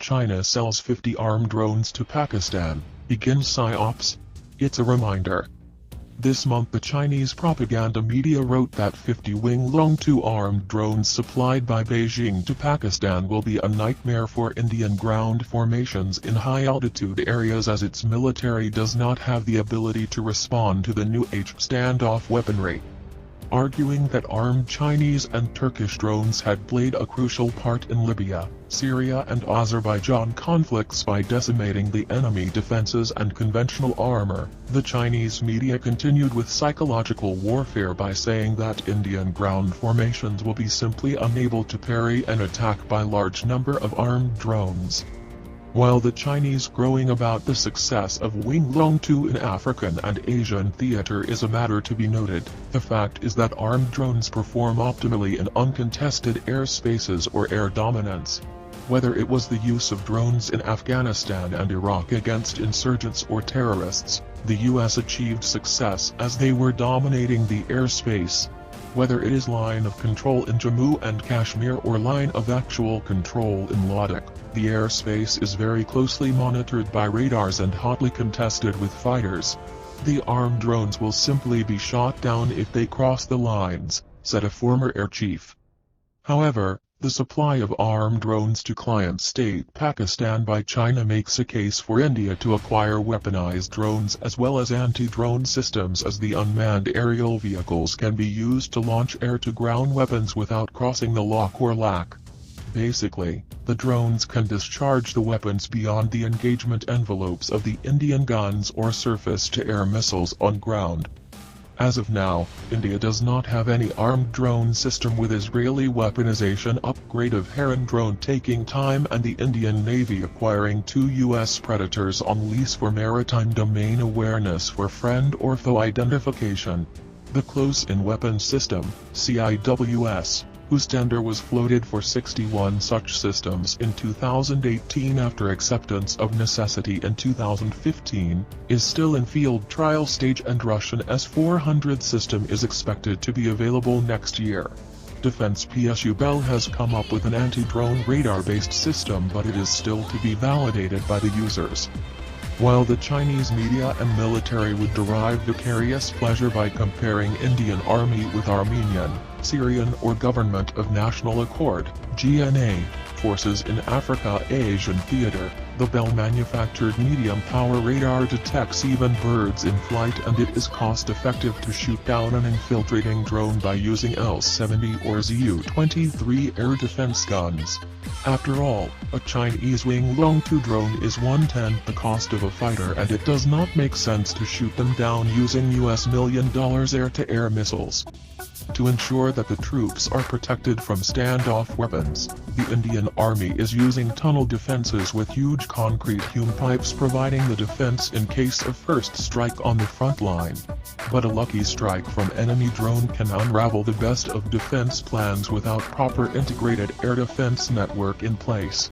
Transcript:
China sells 50 armed drones to Pakistan, begins psy-ops. It's a reminder. This month the Chinese propaganda media wrote that 50 Wing-Long-2 armed drones supplied by Beijing to Pakistan will be a nightmare for Indian ground formations in high-altitude areas as its military does not have the ability to respond to the new age standoff weaponry. Arguing that armed Chinese and Turkish drones had played a crucial part in Libya, Syria and Azerbaijan conflicts by decimating the enemy defenses and conventional armor, the Chinese media continued with psychological warfare by saying that Indian ground formations will be simply unable to parry an attack by large number of armed drones. While the Chinese growing about the success of Wing-Long-2 in African and Asian theater is a matter to be noted, the fact is that armed drones perform optimally in uncontested airspaces or air dominance. Whether it was the use of drones in Afghanistan and Iraq against insurgents or terrorists, the US achieved success as they were dominating the airspace. Whether it is line of control in Jammu and Kashmir or line of actual control in Ladakh, the airspace is very closely monitored by radars and hotly contested with fighters. The armed drones will simply be shot down if they cross the lines, said a former air chief. However, the supply of armed drones to client state Pakistan by China makes a case for India to acquire weaponized drones as well as anti-drone systems, as the unmanned aerial vehicles can be used to launch air-to-ground weapons without crossing the lock or lac. Basically, the drones can discharge the weapons beyond the engagement envelopes of the Indian guns or surface-to-air missiles on ground. As of now, India does not have any armed drone system, with Israeli weaponization upgrade of Heron drone taking time and the Indian Navy acquiring 2 US Predators on lease for maritime domain awareness for friend or foe identification. The Close-in Weapon System, CIWS, whose tender was floated for 61 such systems in 2018 after acceptance of necessity in 2015, is still in field trial stage, and Russian S-400 system is expected to be available next year. Defense PSU Bell has come up with an anti-drone radar-based system, but it is still to be validated by the users. While the Chinese media and military would derive vicarious pleasure by comparing Indian Army with Armenian, Syrian or Government of National Accord (GNA) forces in Africa-Asian theater, the Bell-manufactured medium-power radar detects even birds in flight, and it is cost-effective to shoot down an infiltrating drone by using L-70 or Zu-23 air defense guns. After all, a Chinese Wing-Long-2 drone is 1/10 the cost of a fighter, and it does not make sense to shoot them down using US $1 million air-to-air missiles. To ensure that the troops are protected from standoff weapons, the Indian Army is using tunnel defenses with huge concrete hewn pipes providing the defense in case of first strike on the front line. But a lucky strike from enemy drone can unravel the best of defense plans without proper integrated air defense network in place.